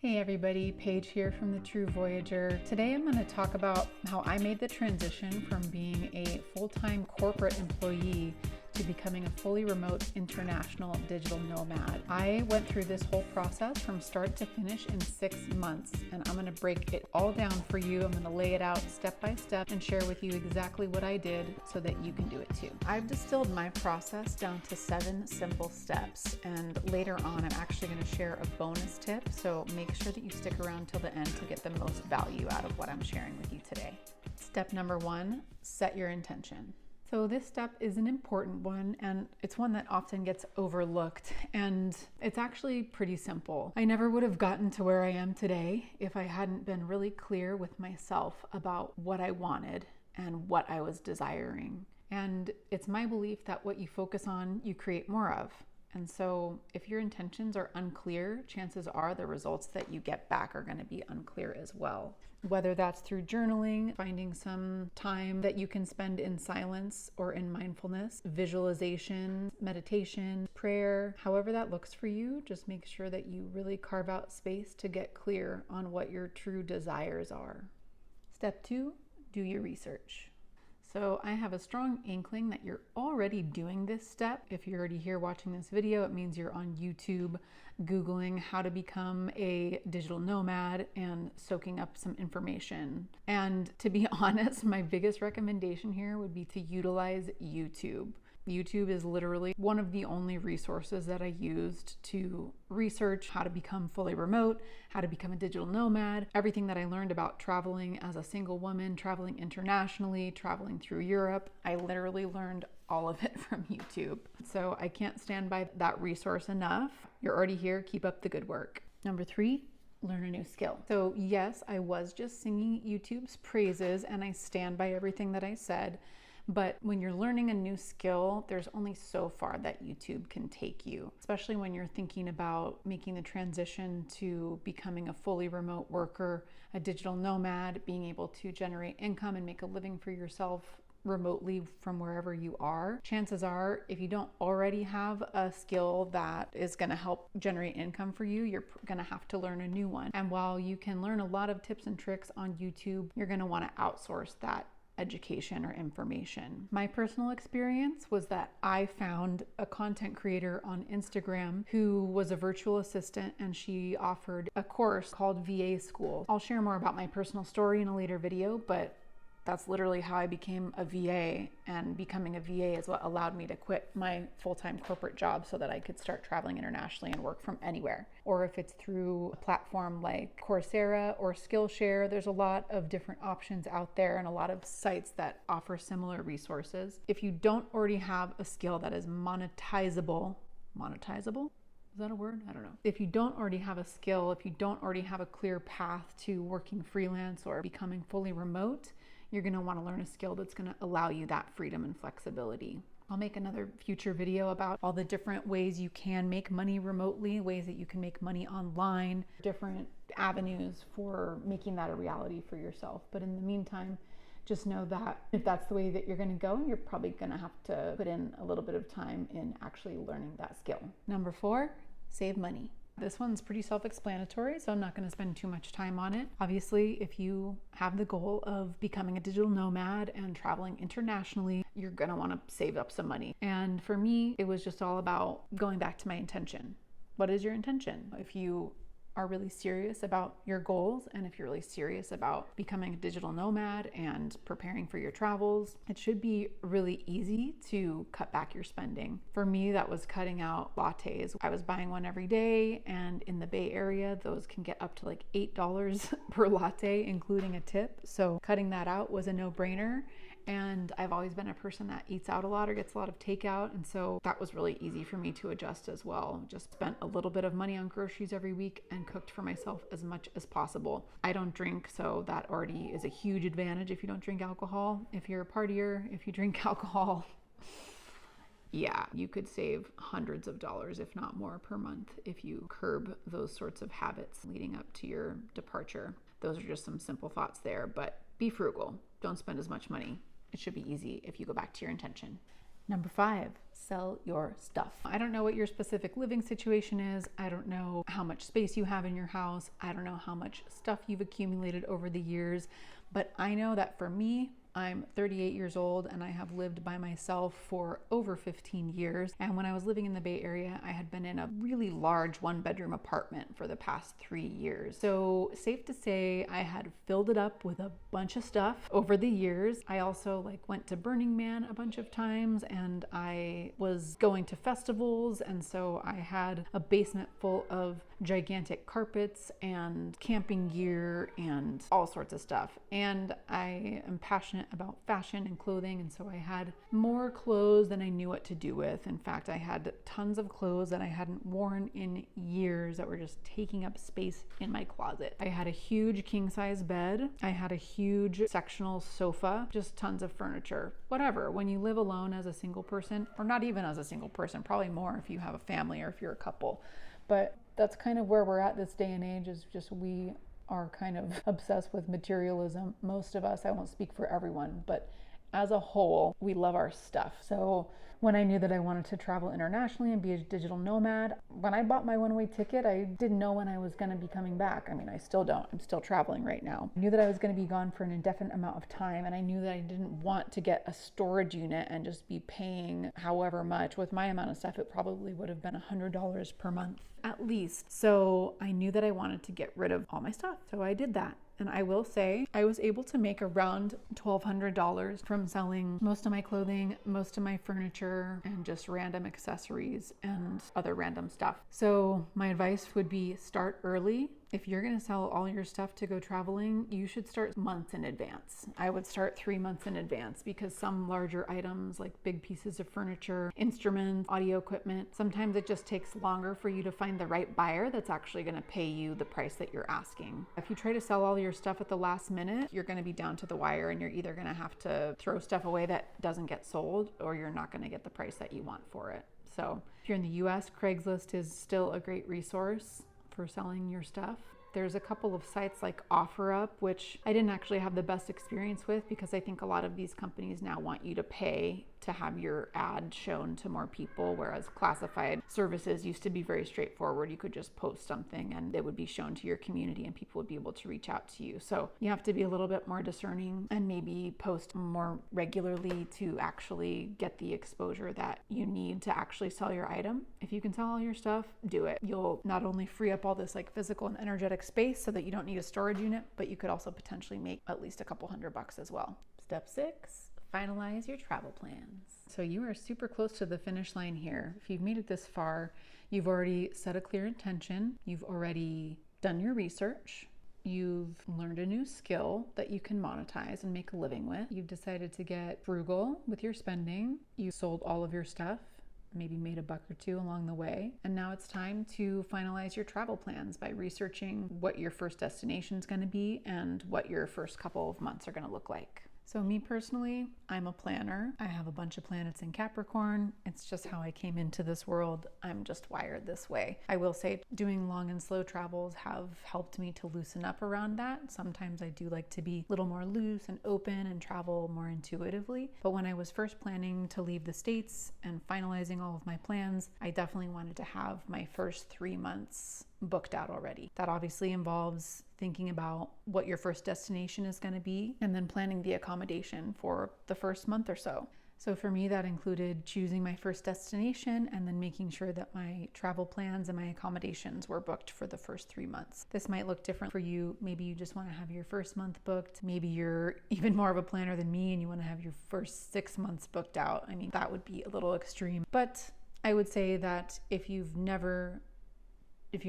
Hey everybody, Paige here from The True Voyager. Today I'm going to talk about how I made the transition from being a full-time corporate employee to becoming a fully remote international digital nomad. I went through this whole process from start to finish in 6 months, and I'm going to break it all down for you. I'm going to lay it out step by step and share with you exactly what I did so that you can do it too. I've distilled my process down to 7 simple steps, and later on I'm actually going to share a bonus tip, so make sure that you stick around till the end to get the most value out of what I'm sharing with you today. Step number 1, set your intention. So this step is an important one, and it's one that often gets overlooked, and it's actually pretty simple. I never would have gotten to where I am today if I hadn't been really clear with myself about what I wanted and what I was desiring. And it's my belief that what you focus on, you create more of. And so if your intentions are unclear, chances are the results that you get back are going to be unclear as well. Whether that's through journaling, finding some time that you can spend in silence or in mindfulness, visualization, meditation, prayer, however that looks for you, just make sure that you really carve out space to get clear on what your true desires are. Step 2, do your research. So I have a strong inkling that you're already doing this step. If you're already here watching this video, it means you're on YouTube, Googling how to become a digital nomad and soaking up some information. And to be honest, my biggest recommendation here would be to utilize YouTube. YouTube is literally one of the only resources that I used to research how to become fully remote, how to become a digital nomad, everything that I learned about traveling as a single woman, traveling internationally, traveling through Europe. I literally learned all of it from YouTube. So I can't stand by that resource enough. You're already here, keep up the good work. Number 3, learn a new skill. So yes, I was just singing YouTube's praises and I stand by everything that I said. But when you're learning a new skill, there's only so far that YouTube can take you, especially when you're thinking about making the transition to becoming a fully remote worker, a digital nomad, being able to generate income and make a living for yourself remotely from wherever you are. Chances are, if you don't already have a skill that is going to help generate income for you, you're going to have to learn a new one. And while you can learn a lot of tips and tricks on YouTube, you're going to want to outsource that education or information. My personal experience was that I found a content creator on Instagram who was a virtual assistant, and she offered a course called VA School. I'll share more about my personal story in a later video, but that's literally how I became a VA, and becoming a VA is what allowed me to quit my full-time corporate job so that I could start traveling internationally and work from anywhere. Or if it's through a platform like Coursera or Skillshare, there's a lot of different options out there and a lot of sites that offer similar resources. If you don't already have a skill that is monetizable? Is that a word? I don't know. If you don't already have a skill, if you don't already have a clear path to working freelance or becoming fully remote, you're going to want to learn a skill that's going to allow you that freedom and flexibility. I'll make another future video about all the different ways you can make money remotely, ways that you can make money online, different avenues for making that a reality for yourself. But in the meantime, just know that if that's the way that you're going to go, you're probably going to have to put in a little bit of time in actually learning that skill. Number 4, save money. This one's pretty self-explanatory, so I'm not going to spend too much time on it. Obviously, if you have the goal of becoming a digital nomad and traveling internationally, you're going to want to save up some money. And for me, it was just all about going back to my intention. What is your intention? If you are really serious about your goals, and if you're really serious about becoming a digital nomad and preparing for your travels, it should be really easy to cut back your spending. For me, that was cutting out lattes. I was buying one every day, and in the Bay Area, those can get up to like $8 per latte, including a tip. So cutting that out was a no-brainer. And I've always been a person that eats out a lot or gets a lot of takeout. And so that was really easy for me to adjust as well. Just spent a little bit of money on groceries every week and cooked for myself as much as possible. I don't drink, so that already is a huge advantage if you don't drink alcohol. If you're a partier, if you drink alcohol, yeah, you could save hundreds of dollars, if not more, per month if you curb those sorts of habits leading up to your departure. Those are just some simple thoughts there, but be frugal. Don't spend as much money. It should be easy if you go back to your intention. Number 5, sell your stuff. I don't know what your specific living situation is. I don't know how much space you have in your house. I don't know how much stuff you've accumulated over the years, but I know that for me, I'm 38 years old and I have lived by myself for over 15 years. And when I was living in the Bay Area, I had been in a really large 1-bedroom apartment for the past 3 years. So safe to say I had filled it up with a bunch of stuff over the years. I also went to Burning Man a bunch of times, and I was going to festivals. And so I had a basement full of gigantic carpets and camping gear and all sorts of stuff. And I am passionate about fashion and clothing, and so I had more clothes than I knew what to do with. In fact, I had tons of clothes that I hadn't worn in years that were just taking up space in my closet. I had a huge king-size bed. I had a huge sectional sofa, just tons of furniture. Whatever, when you live alone as a single person, or not even as a single person, probably more if you have a family or if you're a couple. But that's kind of where we're at this day and age, is just we are kind of obsessed with materialism. Most of us, I won't speak for everyone, but as a whole, we love our stuff. So when I knew that I wanted to travel internationally and be a digital nomad, when I bought my one-way ticket, I didn't know when I was going to be coming back. I mean, I still don't. I'm still traveling right now. I knew that I was going to be gone for an indefinite amount of time, and I knew that I didn't want to get a storage unit and just be paying however much. With my amount of stuff, it probably would have been $100 per month at least. So I knew that I wanted to get rid of all my stuff. So I did that. And I will say I was able to make around $1,200 from selling most of my clothing, most of my furniture, and just random accessories and other random stuff. So my advice would be start early. If you're going to sell all your stuff to go traveling, you should start months in advance. I would start 3 months in advance, because some larger items like big pieces of furniture, instruments, audio equipment, sometimes it just takes longer for you to find the right buyer that's actually going to pay you the price that you're asking. If you try to sell all your stuff at the last minute, you're going to be down to the wire, and you're either going to have to throw stuff away that doesn't get sold, or you're not going to get the price that you want for it. So if you're in the US, Craigslist is still a great resource for selling your stuff. There's a couple of sites like OfferUp, which I didn't actually have the best experience with, because I think a lot of these companies now want you to pay to have your ad shown to more people, whereas classified services used to be very straightforward. You could just post something and it would be shown to your community and people would be able to reach out to you. So you have to be a little bit more discerning and maybe post more regularly to actually get the exposure that you need to actually sell your item. If you can sell all your stuff, do it. You'll not only free up all this physical and energetic space so that you don't need a storage unit, but you could also potentially make at least a couple $100 as well. Step 6. Finalize your travel plans. So you are super close to the finish line here. If you've made it this far, you've already set a clear intention. You've already done your research. You've learned a new skill that you can monetize and make a living with. You've decided to get frugal with your spending. You sold all of your stuff, maybe made a buck or two along the way. And now it's time to finalize your travel plans by researching what your first destination is going to be and what your first couple of months are going to look like. So me personally, I'm a planner. I have a bunch of planets in Capricorn. It's just how I came into this world. I'm just wired this way. I will say doing long and slow travels have helped me to loosen up around that. Sometimes I do like to be a little more loose and open and travel more intuitively. But when I was first planning to leave the States and finalizing all of my plans, I definitely wanted to have my first 3 months booked out already. That obviously involves thinking about what your first destination is going to be and then planning the accommodation for the first month or so. So for me, that included choosing my first destination and then making sure that my travel plans and my accommodations were booked for the first 3 months. This might look different for you. Maybe you just want to have your first month booked. Maybe you're even more of a planner than me and you want to have your first 6 months booked out. I mean, that would be a little extreme. But I would say that if you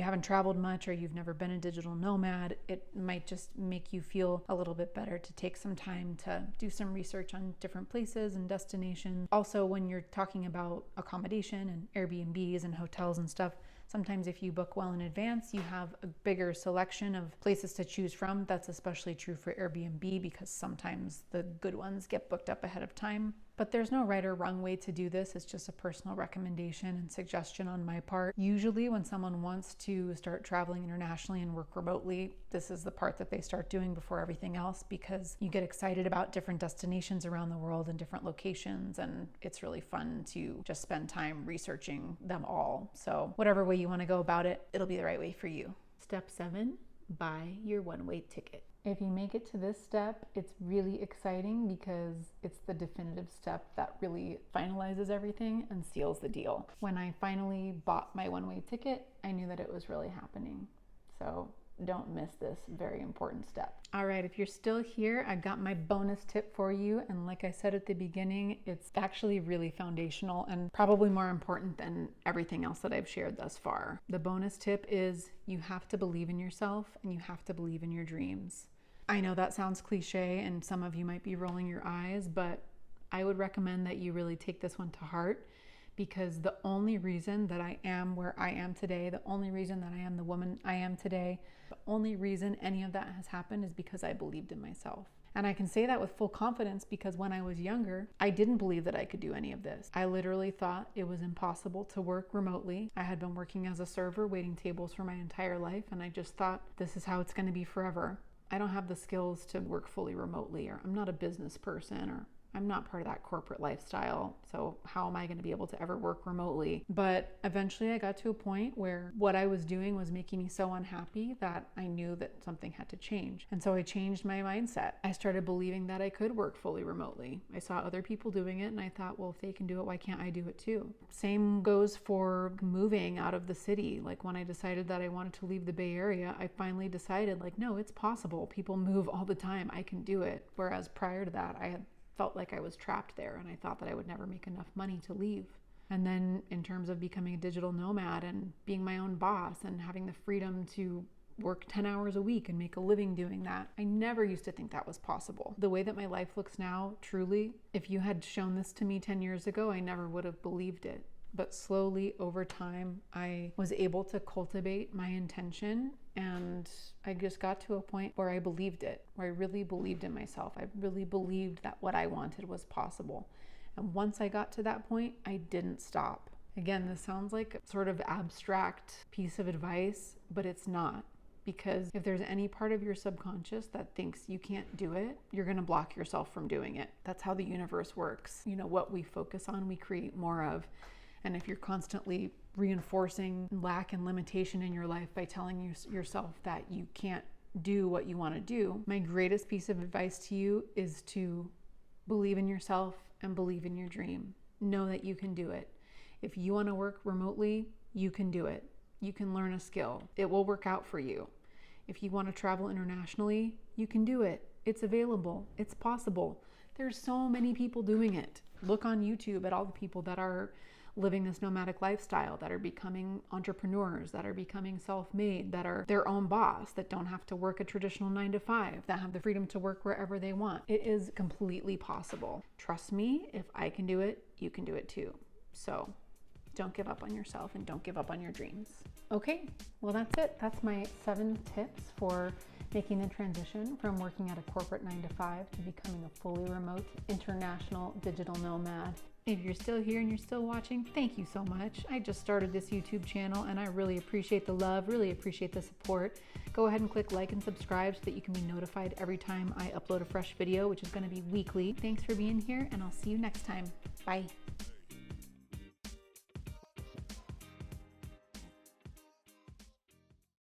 haven't traveled much or you've never been a digital nomad, it might just make you feel a little bit better to take some time to do some research on different places and destinations. Also, when you're talking about accommodation and Airbnbs and hotels and stuff, sometimes if you book well in advance, you have a bigger selection of places to choose from. That's especially true for Airbnb because sometimes the good ones get booked up ahead of time. But there's no right or wrong way to do this. It's just a personal recommendation and suggestion on my part. Usually when someone wants to start traveling internationally and work remotely, this is the part that they start doing before everything else, because you get excited about different destinations around the world and different locations, and it's really fun to just spend time researching them all. So whatever way you want to go about it, it'll be the right way for you. Step 7, buy your one-way ticket. If you make it to this step, it's really exciting because it's the definitive step that really finalizes everything and seals the deal. When I finally bought my one-way ticket, I knew that it was really happening. So don't miss this very important step. All right, if you're still here, I got my bonus tip for you. And like I said at the beginning, it's actually really foundational and probably more important than everything else that I've shared thus far. The bonus tip is you have to believe in yourself and you have to believe in your dreams. I know that sounds cliche and some of you might be rolling your eyes, but I would recommend that you really take this one to heart, because the only reason that I am where I am today, the only reason that I am the woman I am today, the only reason any of that has happened is because I believed in myself. And I can say that with full confidence because when I was younger, I didn't believe that I could do any of this. I literally thought it was impossible to work remotely. I had been working as a server, waiting tables for my entire life, and I just thought, this is how it's going to be forever. I don't have the skills to work fully remotely, or I'm not a business person, or I'm not part of that corporate lifestyle, so how am I going to be able to ever work remotely? But eventually I got to a point where what I was doing was making me so unhappy that I knew that something had to change. And so I changed my mindset. I started believing that I could work fully remotely. I saw other people doing it and I thought, well, if they can do it, why can't I do it too? Same goes for moving out of the city. Like when I decided that I wanted to leave the Bay Area, I finally decided, like, no, it's possible. People move all the time. I can do it. Whereas prior to that, I had felt like I was trapped there and I thought that I would never make enough money to leave. And then in terms of becoming a digital nomad and being my own boss and having the freedom to work 10 hours a week and make a living doing that, I never used to think that was possible. The way that my life looks now, truly, if you had shown this to me 10 years ago, I never would have believed it. But slowly over time, I was able to cultivate my intention, and I just got to a point where I believed it, where I really believed in myself. I really believed that what I wanted was possible. And once I got to that point, I didn't stop. Again, this sounds like a sort of abstract piece of advice, but it's not. Because if there's any part of your subconscious that thinks you can't do it, you're going to block yourself from doing it. That's how the universe works. You know, what we focus on, we create more of. And if you're constantly reinforcing lack and limitation in your life by telling yourself that you can't do what you want to do, my greatest piece of advice to you is to believe in yourself and believe in your dream. Know that you can do it. If you want to work remotely, you can do it. You can learn a skill. It will work out for you. If you want to travel internationally, you can do it. It's available. It's possible. There's so many people doing it. Look on YouTube at all the people that are living this nomadic lifestyle, that are becoming entrepreneurs, that are becoming self-made, that are their own boss, that don't have to work a traditional 9-to-5, that have the freedom to work wherever they want. It is completely possible. Trust me, if I can do it, you can do it too. So don't give up on yourself and don't give up on your dreams. Okay, well that's it. That's my 7 tips for making the transition from working at a corporate 9-to-5 to becoming a fully remote international digital nomad. If you're still here and you're still watching, thank you so much. I just started this YouTube channel and I really appreciate the love, really appreciate the support. Go ahead and click like and subscribe so that you can be notified every time I upload a fresh video, which is going to be weekly. Thanks for being here and I'll see you next time. Bye.